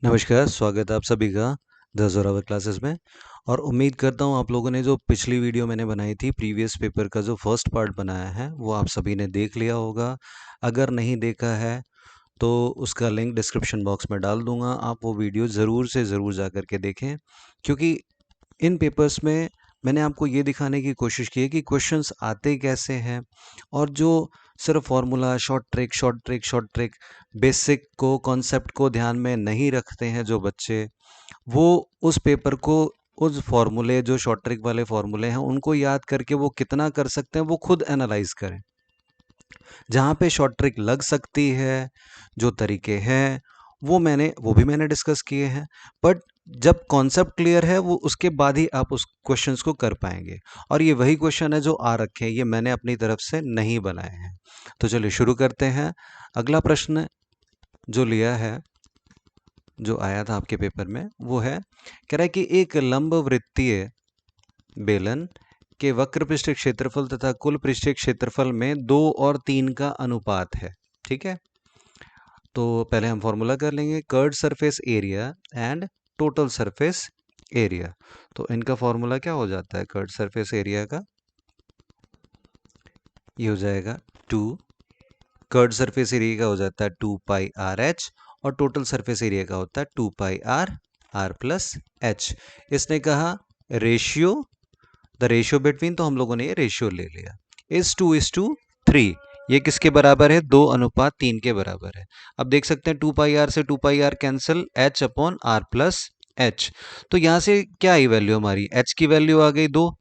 नमस्कार, स्वागत है आप सभी का द ज़ोरावर क्लासेस में। और उम्मीद करता हूँ आप लोगों ने जो पिछली वीडियो मैंने बनाई थी प्रीवियस पेपर का जो फर्स्ट पार्ट बनाया है वो आप सभी ने देख लिया होगा। अगर नहीं देखा है तो उसका लिंक डिस्क्रिप्शन बॉक्स में डाल दूंगा, आप वो वीडियो ज़रूर से ज़रूर जा कर के देखें, क्योंकि इन पेपर्स में मैंने आपको ये दिखाने की कोशिश की है कि क्वेश्चंस आते कैसे हैं। और जो सिर्फ formula short trick short trick short trick basic को कॉन्सेप्ट को ध्यान में नहीं रखते हैं जो बच्चे, वो उस पेपर को उस फॉर्मूले जो शॉर्ट ट्रिक वाले फॉर्मूले हैं उनको याद करके वो कितना कर सकते हैं वो खुद एनालाइज करें। जहाँ पे शॉर्ट ट्रिक लग सकती है, जो तरीके हैं वो भी मैंने डिस्कस किए हैं। बट जब कॉन्सेप्ट क्लियर है वो उसके बाद ही आप उस क्वेश्चंस को कर पाएंगे। और ये वही क्वेश्चन है जो आ रखे हैं, ये मैंने अपनी तरफ से नहीं बनाए हैं। तो चलिए शुरू करते हैं। अगला प्रश्न जो लिया है, जो आया था आपके पेपर में, वो है, कह रहा है कि एक लंब वृत्तीय बेलन के वक्र पृष्ठ क्षेत्रफल तथा कुल पृष्ठीय क्षेत्रफल में 2 और 3 का अनुपात है। ठीक है, तो पहले हम फॉर्मूला कर लेंगे, curved surface area and total surface area. तो इनका फॉर्मूला क्या हो जाता है कर्व्ड सरफेस एरिया का? ये हो जाएगा 2, कर्व्ड सरफेस एरिया का हो जाता है 2πr/h, और टोटल सरफेस एरिया का होता है 2πr/r+h। इसने कहा रेशियो, द रेशियो बिटवीन, तो हम लोगों ने ये रेशियो ले लिया, is 2:3। ये किसके बराबर है? 2:3 के बराबर है। अब देख सकते हैं 2πr से 2πr कैंसिल, h/r+h। तो यहां से क्या आई वैल्यू हमारी? h की वैल्यू आ गई 2,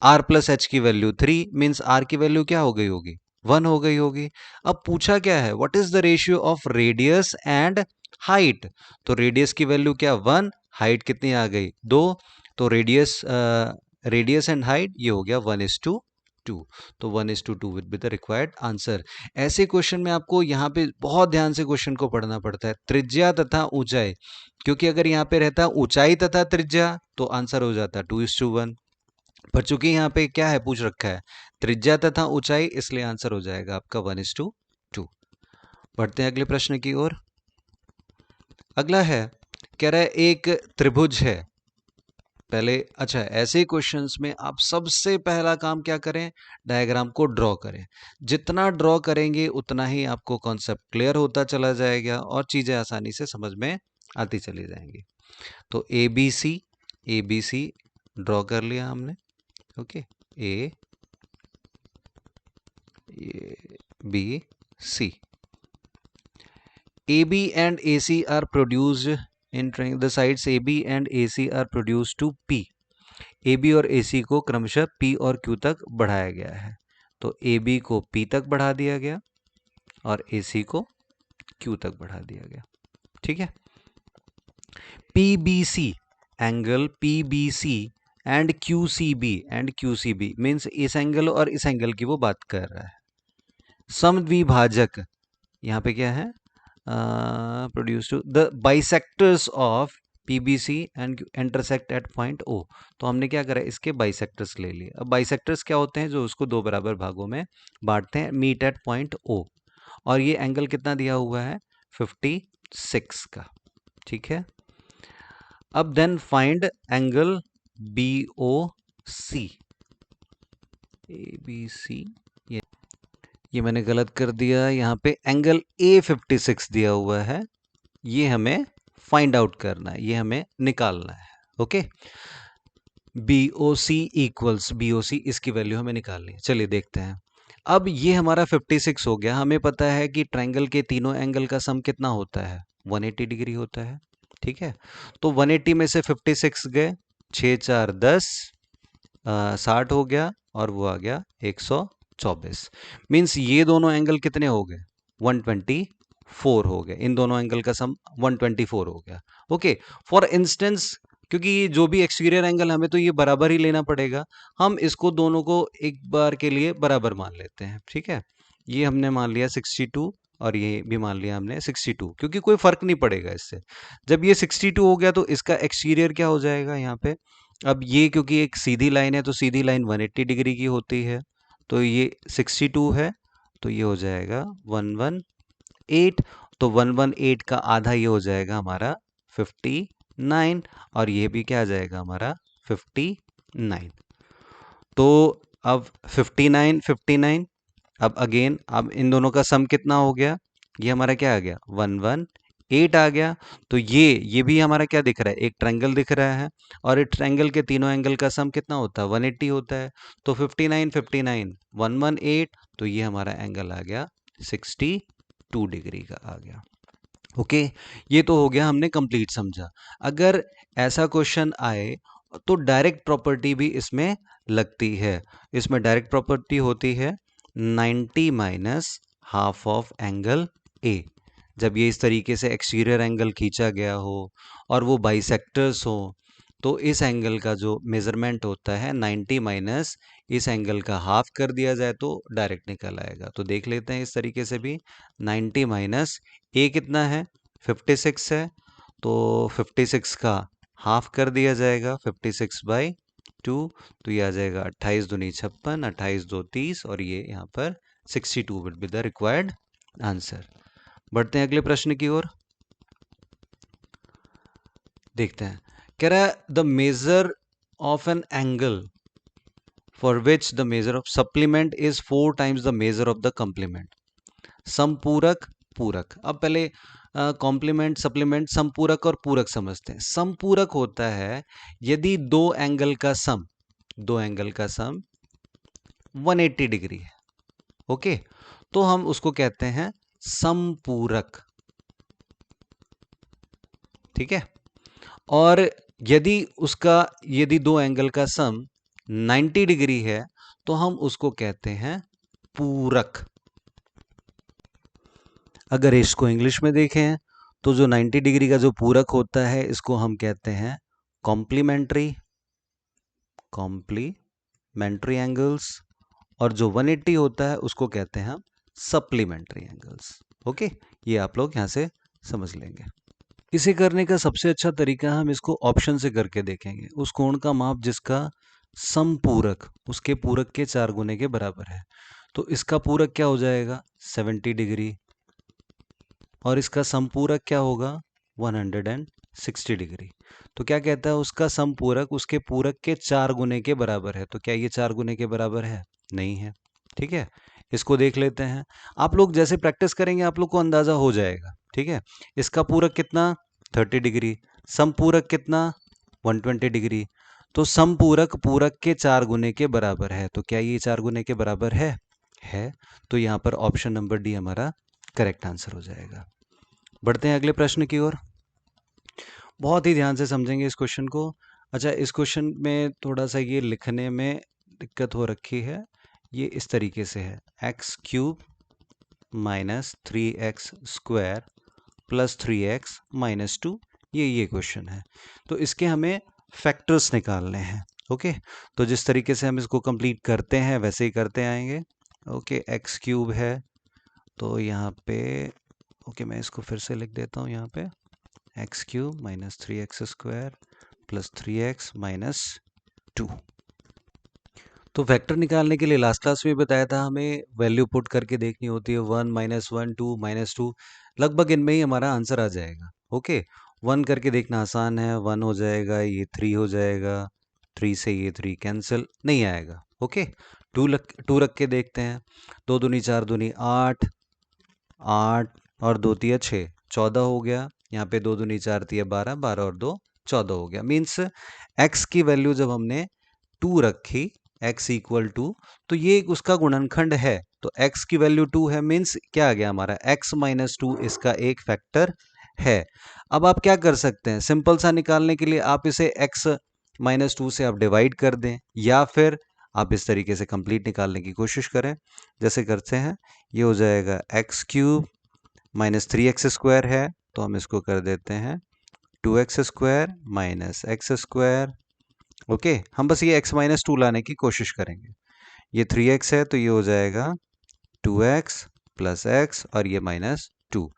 r+h की वैल्यू 3, मीन्स r की वैल्यू क्या हो गई होगी? 1 हो गई होगी। अब पूछा क्या है, what is the ratio of radius and height? तो रेडियस की वैल्यू क्या? 1, हाइट कितनी आ गई? 2। तो रेडियस एंड हाइट ये हो गया 1:2। तो 1:2 will be the required answer. ऐसे क्वेश्चन में आपको यहाँ पे बहुत ध्यान से क्वेश्चन को पढ़ना पड़ता है, त्रिज्या तथा ऊंचाई, क्योंकि अगर यहाँ पे रहता ऊंचाई तथा त्रिज्या तो आंसर हो जाता 2:1। पर चूंकि यहाँ पे क्या है, पूछ रखा है त्रिज्या तथा ऊंचाई, इसलिए आंसर हो जाएगा आपका 1:2। बढ़ते हैं अगले प्रश्न की ओर। अगला है, कह रहा है एक त्रिभुज है। पहले अच्छा, ऐसे क्वेश्चंस में आप सबसे पहला काम क्या करें? डायग्राम को ड्रॉ करें। जितना ड्रॉ करेंगे उतना ही आपको कॉन्सेप्ट क्लियर होता चला जाएगा और चीजें आसानी से समझ में आती चली जाएंगी। तो ए बी सी ड्रॉ कर लिया हमने। Okay, A B C, AB and AC are produced in triangle. The sides AB and AC are produced to P. AB और AC को क्रमशः P और Q तक बढ़ाया गया है। तो AB को P तक बढ़ा दिया गया और AC को Q तक बढ़ा दिया गया। ठीक है, PBC angle PBC and QCB means इस एंगल और इस एंगल की वो बात कर रहा है। समद्विभाजक यहाँ पे क्या है? Produce to the bisectors of PBC and intersect at point O। तो हमने क्या करा, इसके बाइसेक्टर्स ले लिए। अब बाइसेक्टर्स क्या होते हैं? जो उसको दो बराबर भागों में बांटते हैं, मीट एट पॉइंट O। और ये एंगल कितना दिया हुआ है? 56 का। ठीक है, अब then find angle BOC। ABC, ये मैंने गलत कर दिया, यहाँ पे एंगल A56 दिया हुआ है, ये हमें फाइंड आउट करना है, ये हमें निकालना है। ओके, BOC इक्वल्स BOC, इसकी वैल्यू हमें निकालनी है। चलिए देखते हैं। अब ये हमारा 56 हो गया। हमें पता है कि ट्रायंगल के तीनों एंगल का सम कितना होता है? 180 डिग्री होता है। ठीक है, तो 180 में से 56 गए, 6 4 10, 60 हो गया और वो आ गया 124। मीन्स ये दोनों एंगल कितने हो गए? 124 हो गए। इन दोनों एंगल का सम 124 हो गया। ओके, फॉर इंस्टेंस, क्योंकि ये जो भी एक्सटीरियर एंगल हमें तो ये बराबर ही लेना पड़ेगा, हम इसको दोनों को एक बार के लिए बराबर मान लेते हैं। ठीक है, ये हमने मान लिया 62 और ये भी मान लिया हमने 62, क्योंकि कोई फर्क नहीं पड़ेगा इससे। जब ये 62 हो गया तो इसका एक्सटीरियर क्या हो जाएगा यहाँ पे? अब ये क्योंकि एक सीधी लाइन है तो सीधी लाइन 180 डिग्री की होती है, तो ये 62 है, तो ये हो जाएगा 118। तो 118 का आधा ये हो जाएगा हमारा 59 और ये भी क्या आ जाएगा हमारा 59। तो अब 59 59, अब अगेन अब इन दोनों का सम कितना हो गया, ये हमारा क्या आ गया 118 आ गया। तो ये भी हमारा क्या दिख रहा है, एक ट्रायंगल दिख रहा है और इस ट्रायंगल के तीनों एंगल का सम कितना होता है 180 होता है। तो 59 59 118, तो ये हमारा एंगल आ गया 62 डिग्री का आ गया। ओके, ये तो हो गया, हमने कंप्लीट समझा। अगर ऐसा क्वेश्चन आए तो डायरेक्ट प्रॉपर्टी भी इसमें लगती है। इसमें डायरेक्ट प्रॉपर्टी होती है 90 minus half of angle A. जब ये इस तरीके से एक्सटीरियर एंगल खींचा गया हो और वो बाइसेक्टर्स हो, तो इस एंगल का जो मेजरमेंट होता है 90 माइनस इस एंगल का हाफ कर दिया जाए तो डायरेक्ट निकल आएगा। तो देख लेते हैं इस तरीके से भी, 90 माइनस ए कितना है 56 है, तो 56 का हाफ कर दिया जाएगा 56/2, तो ये आ जाएगा 28 दूनी 56, 28 दो 30 और ये यहाँ पर 62 will be the required answer. बढ़ते हैं अगले प्रश्न की ओर, देखते हैं। कह रहा है the measure of an angle for which the measure of supplement is 4 times the measure of the complement. समपूरक पूरक, अब पहले कॉम्प्लीमेंट सप्लीमेंट समपूरक और पूरक समझते हैं। समपूरक होता है यदि दो एंगल का सम 180 डिग्री है। ओके, तो हम उसको कहते हैं समपूरक, ठीक है। और यदि दो एंगल का सम 90 डिग्री है तो हम उसको कहते हैं पूरक। अगर इसको इंग्लिश में देखें तो जो 90 डिग्री का जो पूरक होता है इसको हम कहते हैं कॉम्प्लीमेंट्री एंगल्स, और जो 180 होता है उसको कहते हैं हम सप्लीमेंट्री एंगल्स। ओके, ये आप लोग यहां से समझ लेंगे। इसे करने का सबसे अच्छा तरीका हम इसको ऑप्शन से करके देखेंगे। उस कोण का माप जिसका समपूरक उसके पूरक के 4 गुने के बराबर है, तो इसका पूरक क्या हो जाएगा 70 डिग्री और इसका समपूरक क्या होगा 160 डिग्री। तो क्या कहता है, उसका समपूरक उसके पूरक के 4 गुने के बराबर है। तो क्या ये 4 गुने के बराबर है? नहीं है। ठीक है, इसको देख लेते हैं। आप लोग जैसे प्रैक्टिस करेंगे आप लोग को अंदाजा हो जाएगा। ठीक है, इसका पूरक कितना 30 डिग्री, समपूरक कितना 120 डिग्री। तो समपूरक पूरक के 4 गुने के बराबर है। तो क्या ये 4 गुने के बराबर है। तो यहाँ पर ऑप्शन नंबर डी हमारा करेक्ट आंसर हो जाएगा। बढ़ते हैं अगले प्रश्न की ओर। बहुत ही ध्यान से समझेंगे इस क्वेश्चन को। अच्छा, इस क्वेश्चन में थोड़ा सा ये लिखने में दिक्कत हो रखी है। ये इस तरीके से है, x³ minus 3x square plus 3x minus 2, ये क्वेश्चन है। तो इसके हमें फैक्टर्स निकालने हैं। ओके, तो जिस तरीके से हम इसको कंप्लीट करते हैं वैसे ही करते आएंगे। ओके, x³ है तो यहाँ पे ओके मैं इसको फिर से लिख देता हूँ यहाँ पे x³ minus 3x square plus 3x minus 2। तो वेक्टर निकालने के लिए लास्ट क्लास में बताया था हमें वैल्यू पुट करके देखनी होती है 1 माइनस 1 2 माइनस 2, लगभग इनमें ही हमारा आंसर आ जाएगा। ओके, 1 करके देखना आसान है, 1 हो जाएगा, ये 3 हो जाएगा, 3 से ये 3 कैंसिल नहीं आएगा। ओके, 2 रख के देखते हैं, 2 दूनी 4 दूनी 8, 8 और 2 तिया 6, 14 हो गया। यहाँ पे 2 दूनी 4 तिया 12, 12 और 2 14 हो गया। मीन्स x की वैल्यू जब हमने 2 रखी, x इक्वल टू, तो ये उसका गुणनखंड है, तो x की वैल्यू 2 है, मीन्स क्या आ गया हमारा x माइनस 2 इसका एक फैक्टर है। अब आप क्या कर सकते हैं, सिंपल सा निकालने के लिए आप इसे x माइनस 2 से आप डिवाइड कर दें, या फिर आप इस तरीके से कंप्लीट निकालने की कोशिश करें। जैसे करते हैं, ये हो जाएगा x³ माइनस 3x स्क्वायर है, तो हम इसको कर देते हैं 2x square minus x square. Okay, हम बस ये x माइनस 2 लाने की कोशिश करेंगे। ये 3x है तो ये हो जाएगा 2x प्लस x और ये माइनस 2।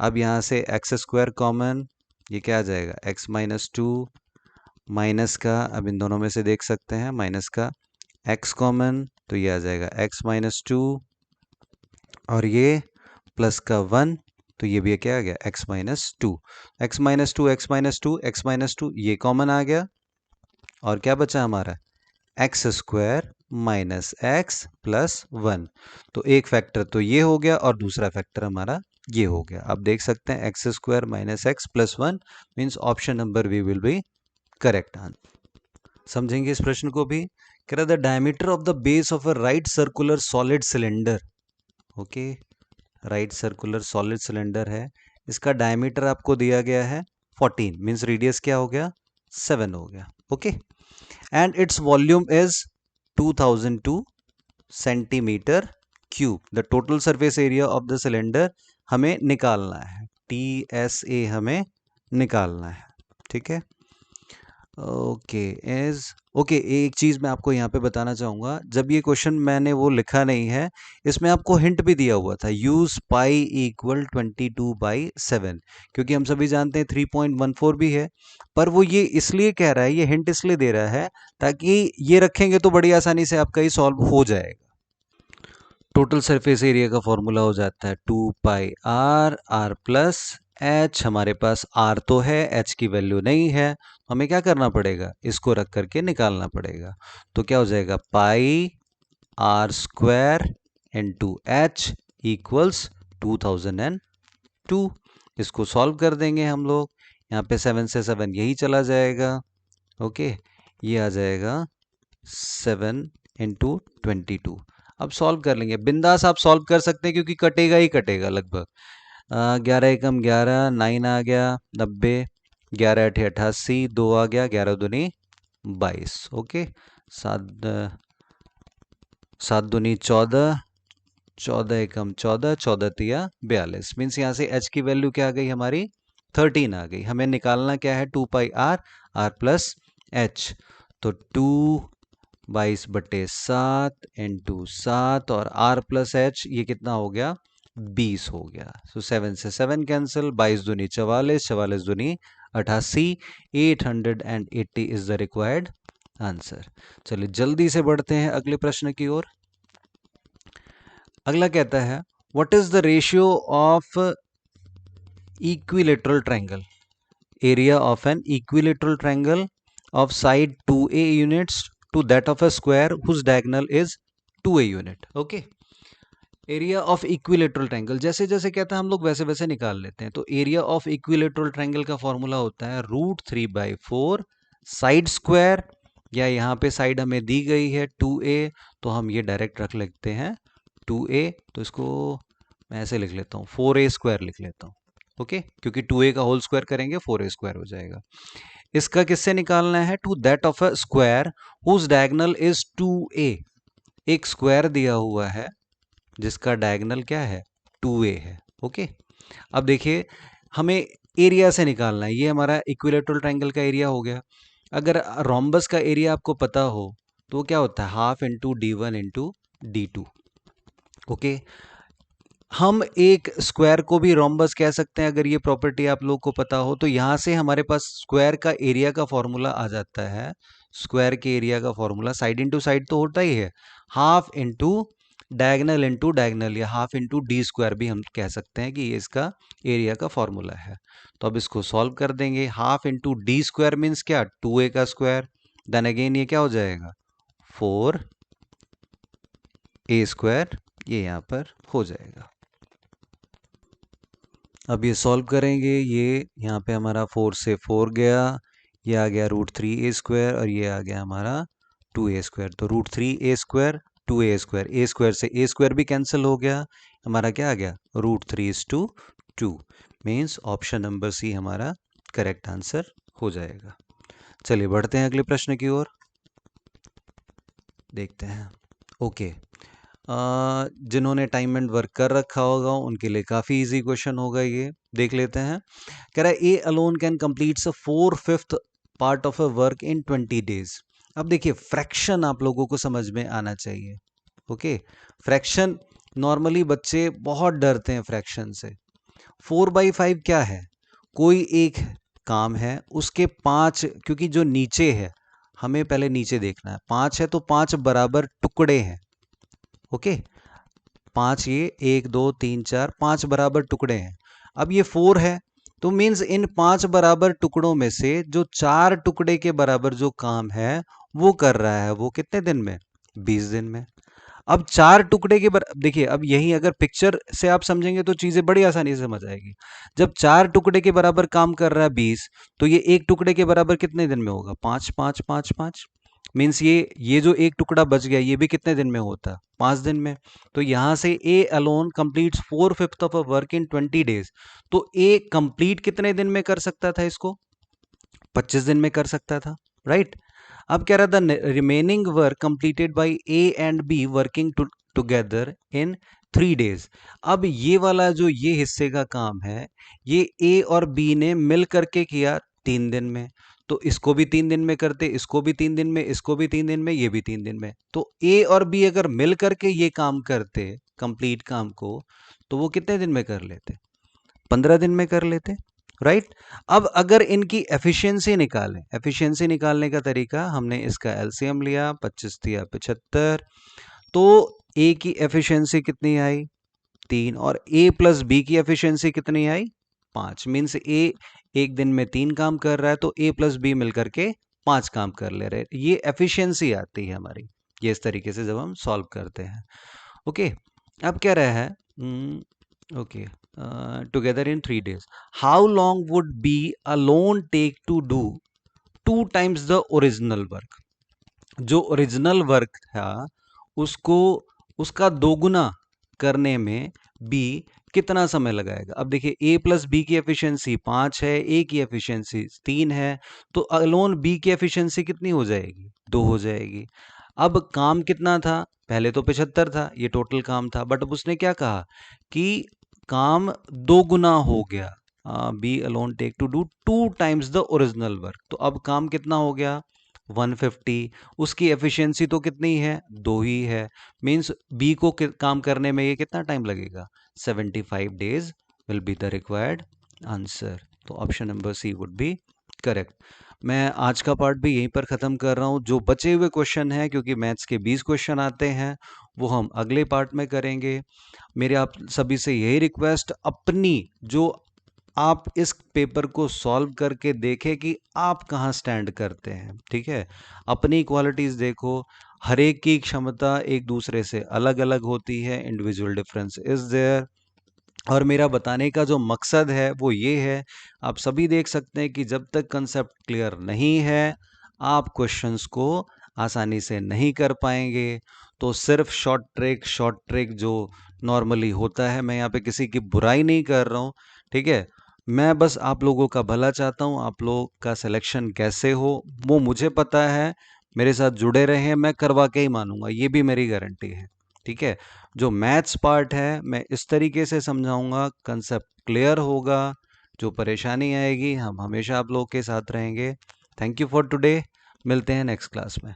अब यहाँ से x स्क्वायर कॉमन, ये क्या आ जाएगा x माइनस 2, माइनस का अब इन दोनों में से देख सकते हैं, माइनस का x कॉमन, तो ये आ जाएगा x माइनस 2 और ये प्लस का 1 तो ये भी क्या आ गया x minus two, x minus two, x minus two, x minus two, ये कॉमन आ गया और क्या बचा हमारा x square minus x plus one. तो एक फैक्टर तो ये हो गया और दूसरा फैक्टर हमारा ये हो गया। आप देख सकते हैं x square minus x plus one means option number V will be correct answer. समझेंगे इस प्रश्न को भी। कह रहा the diameter of the base of a right circular solid cylinder, okay, right circular solid cylinder है, इसका डायमीटर आपको दिया गया है 14 मीन्स रेडियस क्या हो गया 7 हो गया, okay, and its volume is 2002 centimetre cube. The total surface area of the cylinder हमें निकालना है, TSA हमें निकालना है, ठीक है। ओके इज ओके, एक चीज मैं आपको यहाँ पे बताना चाहूंगा, जब ये क्वेश्चन मैंने वो लिखा नहीं है, इसमें आपको हिंट भी दिया हुआ था, यूज पाई इक्वल 22/7, क्योंकि हम सभी जानते हैं 3.14 भी है, पर वो ये इसलिए कह रहा है, ये हिंट इसलिए दे रहा है ताकि ये रखेंगे तो बड़ी आसानी से आपका ये सॉल्व हो जाएगा। टोटल सरफेस एरिया का फॉर्मूला हो जाता है 2πr, r प्लस एच, हमारे पास r तो है, h की वैल्यू नहीं है, हमें क्या करना पड़ेगा, इसको रख करके निकालना पड़ेगा। तो क्या हो जाएगा पाई r square into H equals 2002। इसको सॉल्व कर देंगे हम लोग, यहाँ पे 7 से 7 यही चला जाएगा, ओके, ये आ जाएगा 7 इंटू 22। अब सॉल्व कर लेंगे, बिंदास आप सॉल्व कर सकते हैं क्योंकि कटेगा ही कटेगा लगभग। 11 एकम 11, 9 आ गया 90, 11 अठे 88, 2 आ गया, 11 दूनी 22, ओके, 7 दूनी 14, 14 एकम 14, 14 तिया 42, मीन्स यहाँ से h की वैल्यू क्या आ गई हमारी 13 आ गई। हमें निकालना क्या है 2πr, r प्लस एच, तो 2/22 इंटू 7 और r प्लस एच ये कितना हो गया 20 हो गया। सो 7 से 7 कैंसिल, 22 दूनी 44, 44 दूनी 88, 880 इज द रिक्वायर्ड आंसर। चलिए जल्दी से बढ़ते हैं अगले प्रश्न की ओर। अगला कहता है what is the ratio of equilateral triangle, area of an equilateral triangle of side 2a units to that of a square whose diagonal is 2a unit, okay। Area of equilateral triangle जैसे जैसे कहता है हम लोग वैसे वैसे निकाल लेते हैं। तो एरिया ऑफ इक्विलेटरल ट्रायंगल का फॉर्मूला होता है √3/4 साइड स्क्वायर, या यहाँ पे साइड हमें दी गई है 2a, तो हम ये डायरेक्ट रख लेते हैं 2a, तो इसको मैं ऐसे लिख लेता हूँ 4a स्क्वायर लिख लेता हूँ, ओके, क्योंकि 2a का होल स्क्वायर करेंगे 4a स्क्वायर हो जाएगा। इसका किससे निकालना है to that of a square whose diagonal is 2a, एक स्क्वायर दिया हुआ है जिसका डायगोनल क्या है 2a है, ओके। अब देखिए हमें एरिया से निकालना है, ये हमारा इक्विलेटरल ट्रायंगल का एरिया हो गया। अगर रोम्बस का एरिया आपको पता हो तो क्या होता है half into d1 into d2, okay. हम एक स्क्वायर को भी रोम्बस कह सकते हैं, अगर ये प्रॉपर्टी आप लोग को पता हो तो यहाँ से हमारे पास स्क्वायर का एरिया का फॉर्मूला आ जाता है। स्क्वायर के एरिया का फॉर्मूला साइड इंटू साइड तो होता ही है, हाफ इंटू डायगनल या हाफ इंटू डी स्क्वायर भी हम कह सकते हैं कि ये इसका एरिया का फॉर्मूला है। तो अब इसको सॉल्व कर देंगे, half into D square means क्या 2a का स्क्वायर, देन अगेन ये क्या हो जाएगा 4a स्क्वायर, ये यहाँ पर हो जाएगा। अब ये सॉल्व करेंगे, ये यहाँ पे हमारा 4 से 4 गया, ये आ गया √3a स्क्वायर और ये आ गया हमारा 2a स्क्वायर, तो √3a square 2a square, a square से a स्क्वायर भी कैंसिल हो गया, हमारा क्या आ गया √3:2, मीन्स ऑप्शन नंबर सी हमारा करेक्ट आंसर हो जाएगा। चलिए बढ़ते हैं अगले प्रश्न की ओर, देखते हैं, ओके। जिन्होंने टाइम एंड वर्क कर रखा होगा उनके लिए काफ़ी इजी क्वेश्चन होगा, ये देख लेते हैं। कह रहा है A alone can complete 4/5 part of a work in 20 days. अब देखिए फ्रैक्शन आप लोगों को समझ में आना चाहिए, ओके। फ्रैक्शन नॉर्मली बच्चे बहुत डरते हैं फ्रैक्शन से। 4/5 क्या है, कोई एक काम है उसके 5, क्योंकि जो नीचे है हमें पहले नीचे देखना है, 5 है तो 5 बराबर टुकड़े हैं, ओके। 5 ये 1 2 3 4 5 बराबर टुकड़े हैं। अब ये 4 है, तो मीन्स इन 5 बराबर टुकड़ों में से जो 4 टुकड़े के बराबर जो काम है वो कर रहा है, वो कितने दिन में? 20 दिन में। अब 4 टुकड़े के देखिए, अब यही अगर पिक्चर से आप समझेंगे तो चीजें बड़ी आसानी से समझ आएगी। जब 4 टुकड़े के बराबर काम कर रहा है 20, तो ये एक टुकड़े के बराबर कितने दिन में होगा? 5 5 5 5। मीन्स ये जो एक टुकड़ा बच गया ये भी कितने दिन में होता है? 5 दिन में। तो यहां से A alone completes 4/5 of a work in 20 days. तो ए कंप्लीट कितने दिन में कर सकता था इसको? 25 दिन में कर सकता था, राइट? अब कह रहा था remaining work completed by A and be working together in 3 days. अब ये वाला जो ये हिस्से का काम है, ये ए और बी ने मिल करके किया 3 दिन में। तो इसको भी 3 दिन में करते, इसको भी 3 दिन में, इसको भी 3 दिन में, ये भी 3 दिन में। तो ए और बी अगर मिल करके ये काम करते कंप्लीट काम को, तो वो कितने दिन में कर लेते? 15 दिन में कर लेते, राइट? अब अगर इनकी एफिशिएंसी निकालें, एफिशिएंसी निकालने का तरीका, हमने इसका एलसीएम लिया, 25 दिया 75, तो ए की एफिशिएंसी कितनी आई? 3। और ए प्लस बी की एफिशिएंसी कितनी आई? 5। मीन्स ए एक दिन में 3 काम कर रहा है, तो ए प्लस बी मिलकर के 5 काम कर ले रहे हैं। ये एफिशिएंसी आती है हमारी, ये इस तरीके से जब हम सॉल्व करते हैं। ओके, अब क्या रहा है? Okay, together in 3 days, how long would B alone take to do 2 times the original work? जो ओरिजिनल वर्क था उसको उसका दोगुना करने में बी कितना समय लगाएगा? अब देखिए, ए प्लस बी की एफिशिएंसी 5 है, ए की एफिशिएंसी 3 है, तो अलोन बी की एफिशिएंसी कितनी हो जाएगी? 2 हो जाएगी। अब काम कितना था? पहले तो 75 था, ये टोटल काम था, बट अब उसने क्या कहा कि काम दो गुना हो गया। B alone take to do 2 times the original work. तो अब काम कितना हो गया? 150। उसकी एफिशिएंसी तो कितनी है? 2 ही है। मीन्स बी को काम करने में ये कितना टाइम लगेगा? 75 days will be the required answer. तो option number C would be correct. मैं आज का पार्ट भी यहीं पर ख़त्म कर रहा हूँ। जो बचे हुए क्वेश्चन हैं, क्योंकि मैथ्स के 20 क्वेश्चन आते हैं, वो हम अगले पार्ट में करेंगे। मेरे आप सभी से यही रिक्वेस्ट, अपनी जो आप इस पेपर को सॉल्व करके देखें कि आप कहाँ स्टैंड करते हैं, ठीक है? अपनी क्वालिटीज़ देखो। हर एक की क्षमता एक दूसरे से अलग अलग होती है, इंडिविजुअल डिफरेंस इज़ देयर। और मेरा बताने का जो मकसद है वो ये है, आप सभी देख सकते हैं कि जब तक कंसेप्ट क्लियर नहीं है, आप क्वेश्चंस को आसानी से नहीं कर पाएंगे। तो सिर्फ शॉर्ट ट्रिक जो नॉर्मली होता है, मैं यहाँ पे किसी की बुराई नहीं कर रहा हूँ, ठीक है? मैं बस आप लोगों का भला चाहता हूँ। आप लोगों का सिलेक्शन कैसे हो वो मुझे पता है। मेरे साथ जुड़े रहें, मैं करवा के ही मानूंगा, ये भी मेरी गारंटी है, ठीक है? जो मैथ्स पार्ट है मैं इस तरीके से समझाऊंगा, कंसेप्ट क्लियर होगा। जो परेशानी आएगी, हम हमेशा आप लोगों के साथ रहेंगे। Thank you for today. मिलते हैं नेक्स्ट क्लास में।